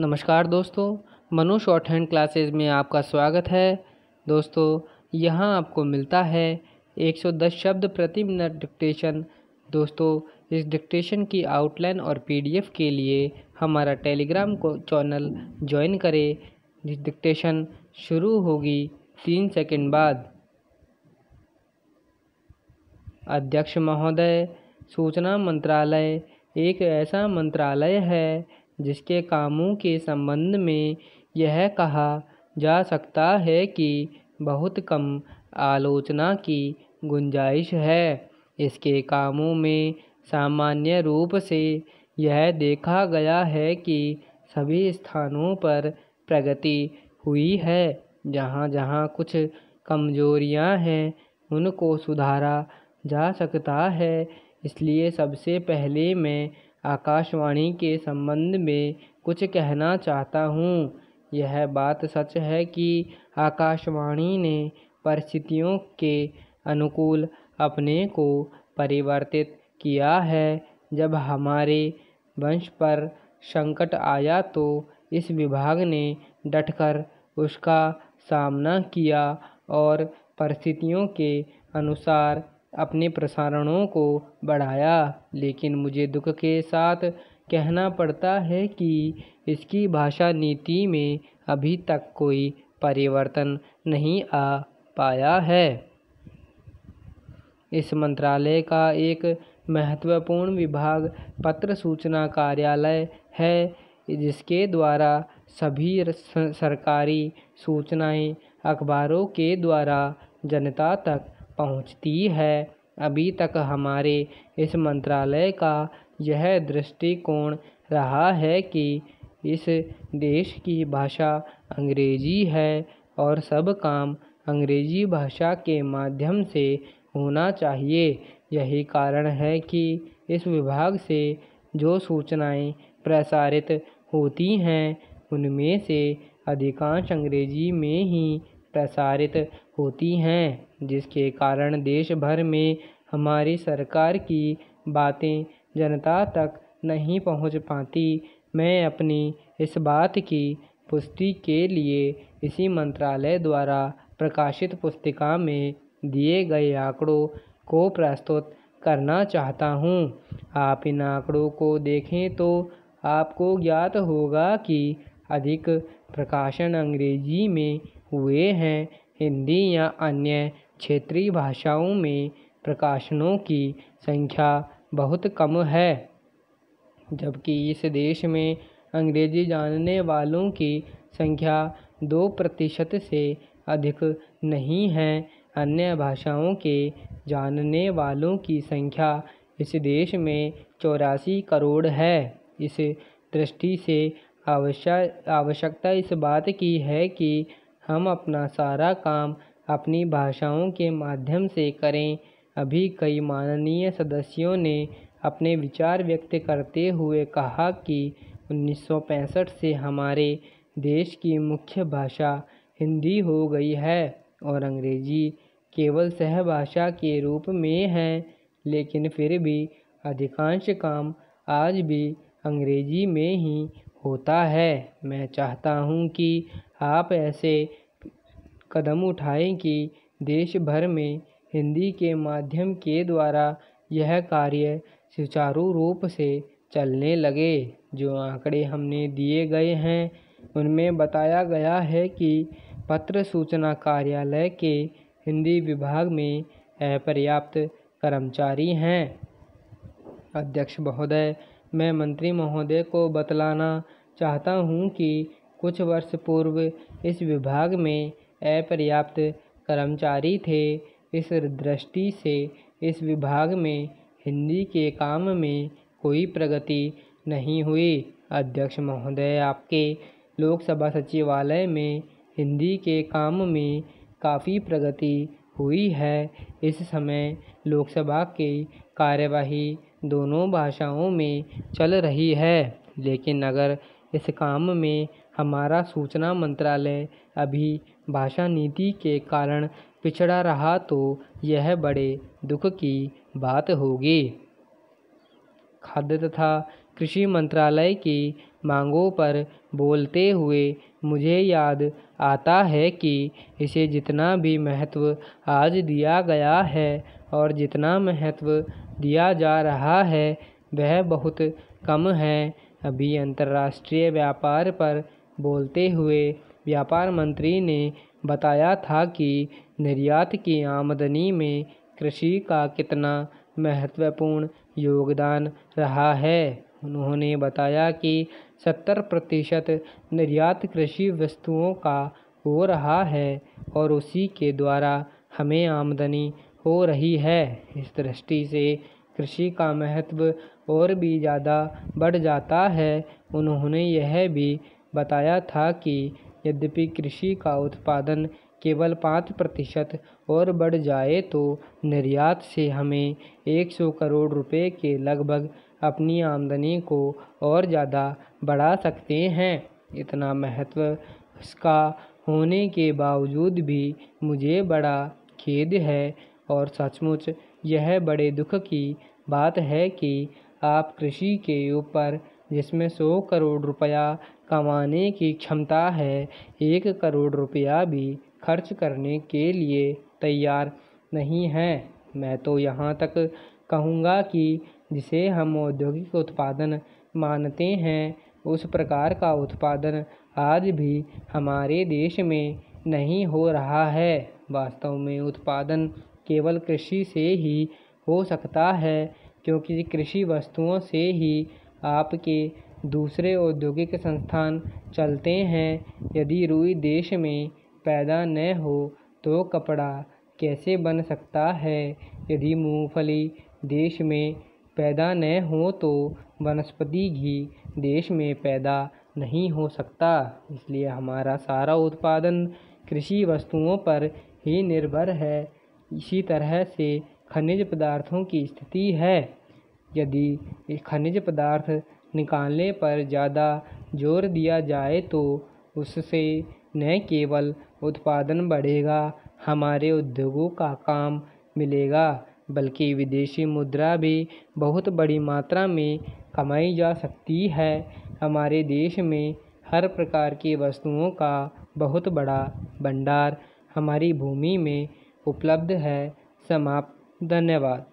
नमस्कार दोस्तों, Manu short hand classes में आपका स्वागत है। दोस्तों, यहाँ आपको मिलता है 110 शब्द प्रति मिनट डिक्टेशन। दोस्तों, इस डिक्टेशन की आउटलाइन और पीडीएफ के लिए हमारा टेलीग्राम को चैनल ज्वाइन करें। डिक्टेशन शुरू होगी 3 सेकंड बाद। अध्यक्ष महोदय, सूचना मंत्रालय एक ऐसा मंत्रालय है जिसके कामों के संबंध में यह कहा जा सकता है कि बहुत कम आलोचना की गुंजाइश है। इसके कामों में सामान्य रूप से यह देखा गया है कि सभी स्थानों पर प्रगति हुई है। जहाँ जहाँ कुछ कमजोरियाँ हैं उनको सुधारा जा सकता है। इसलिए सबसे पहले मैं आकाशवाणी के संबंध में कुछ कहना चाहता हूँ। यह बात सच है कि आकाशवाणी ने परिस्थितियों के अनुकूल अपने को परिवर्तित किया है। जब हमारे वंश पर संकट आया तो इस विभाग ने डटकर उसका सामना किया और परिस्थितियों के अनुसार अपने प्रसारणों को बढ़ाया। लेकिन मुझे दुख के साथ कहना पड़ता है कि इसकी भाषा नीति में अभी तक कोई परिवर्तन नहीं आ पाया है। इस मंत्रालय का एक महत्वपूर्ण विभाग पत्र सूचना कार्यालय है, जिसके द्वारा सभी सरकारी सूचनाएं अखबारों के द्वारा जनता तक पहुंचती है। अभी तक हमारे इस मंत्रालय का यह दृष्टिकोण रहा है कि इस देश की भाषा अंग्रेजी है और सब काम अंग्रेजी भाषा के माध्यम से होना चाहिए। यही कारण है कि इस विभाग से जो सूचनाएं प्रसारित होती हैं उनमें से अधिकांश अंग्रेजी में ही प्रसारित होती हैं, जिसके कारण देश भर में हमारी सरकार की बातें जनता तक नहीं पहुंच पाती। मैं अपनी इस बात की पुष्टि के लिए इसी मंत्रालय द्वारा प्रकाशित पुस्तिका में दिए गए आंकड़ों को प्रस्तुत करना चाहता हूं। आप इन आंकड़ों को देखें तो आपको ज्ञात होगा कि अधिक प्रकाशन अंग्रेजी में हुए हैं। हिंदी या अन्य क्षेत्रीय भाषाओं में प्रकाशनों की संख्या बहुत कम है, जबकि इस देश में अंग्रेजी जानने वालों की संख्या 2% से अधिक नहीं है। अन्य भाषाओं के जानने वालों की संख्या इस देश में 84 करोड़ है। इस दृष्टि से आवश्यकता इस बात की है कि हम अपना सारा काम अपनी भाषाओं के माध्यम से करें। अभी कई माननीय सदस्यों ने अपने विचार व्यक्त करते हुए कहा कि 1965 से हमारे देश की मुख्य भाषा हिंदी हो गई है और अंग्रेजी केवल सहभाषा के रूप में है, लेकिन फिर भी अधिकांश काम आज भी अंग्रेजी में ही होता है। मैं चाहता हूं कि आप ऐसे कदम उठाएं कि देश भर में हिंदी के माध्यम के द्वारा यह कार्य सुचारू रूप से चलने लगे। जो आंकड़े हमने दिए गए हैं उनमें बताया गया है कि पत्र सूचना कार्यालय के हिंदी विभाग में अपर्याप्त कर्मचारी हैं। अध्यक्ष महोदय, मैं मंत्री महोदय को बतलाना चाहता हूं कि कुछ वर्ष पूर्व इस विभाग में अपर्याप्त कर्मचारी थे। इस दृष्टि से इस विभाग में हिंदी के काम में कोई प्रगति नहीं हुई। अध्यक्ष महोदय, आपके लोकसभा सचिवालय में हिंदी के काम में काफ़ी प्रगति हुई है। इस समय लोकसभा की कार्यवाही दोनों भाषाओं में चल रही है, लेकिन अगर इस काम में हमारा सूचना मंत्रालय अभी भाषा नीति के कारण पिछड़ा रहा तो यह बड़े दुख की बात होगी। खाद्य तथा कृषि मंत्रालय की मांगों पर बोलते हुए मुझे याद आता है कि इसे जितना भी महत्व आज दिया गया है और जितना महत्व दिया जा रहा है वह बहुत कम है। अभी अंतर्राष्ट्रीय व्यापार पर बोलते हुए व्यापार मंत्री ने बताया था कि निर्यात की आमदनी में कृषि का कितना महत्वपूर्ण योगदान रहा है। उन्होंने बताया कि 70% निर्यात कृषि वस्तुओं का हो रहा है और उसी के द्वारा हमें आमदनी हो रही है। इस दृष्टि से कृषि का महत्व और भी ज़्यादा बढ़ जाता है। उन्होंने यह भी बताया था कि यद्यपि कृषि का उत्पादन केवल 5% और बढ़ जाए तो निर्यात से हमें 100 करोड़ रुपए के लगभग अपनी आमदनी को और ज़्यादा बढ़ा सकते हैं। इतना महत्व इसका होने के बावजूद भी मुझे बड़ा खेद है और सचमुच यह बड़े दुख की बात है कि आप कृषि के ऊपर जिसमें 100 करोड़ रुपया कमाने की क्षमता है 1 करोड़ रुपया भी खर्च करने के लिए तैयार नहीं हैं। मैं तो यहाँ तक कहूँगा कि जिसे हम औद्योगिक उत्पादन मानते हैं उस प्रकार का उत्पादन आज भी हमारे देश में नहीं हो रहा है। वास्तव में उत्पादन केवल कृषि से ही हो सकता है क्योंकि कृषि वस्तुओं से ही आपके दूसरे औद्योगिक संस्थान चलते हैं। यदि रुई देश में पैदा न हो तो कपड़ा कैसे बन सकता है। यदि मूंगफली देश में पैदा न हो तो वनस्पति घी देश में पैदा नहीं हो सकता। इसलिए हमारा सारा उत्पादन कृषि वस्तुओं पर ही निर्भर है। इसी तरह से खनिज पदार्थों की स्थिति है। यदि खनिज पदार्थ निकालने पर ज़्यादा जोर दिया जाए तो उससे न केवल उत्पादन बढ़ेगा, हमारे उद्योगों का काम मिलेगा, बल्कि विदेशी मुद्रा भी बहुत बड़ी मात्रा में कमाई जा सकती है। हमारे देश में हर प्रकार की वस्तुओं का बहुत बड़ा भंडार हमारी भूमि में उपलब्ध है। समाप्त। धन्यवाद।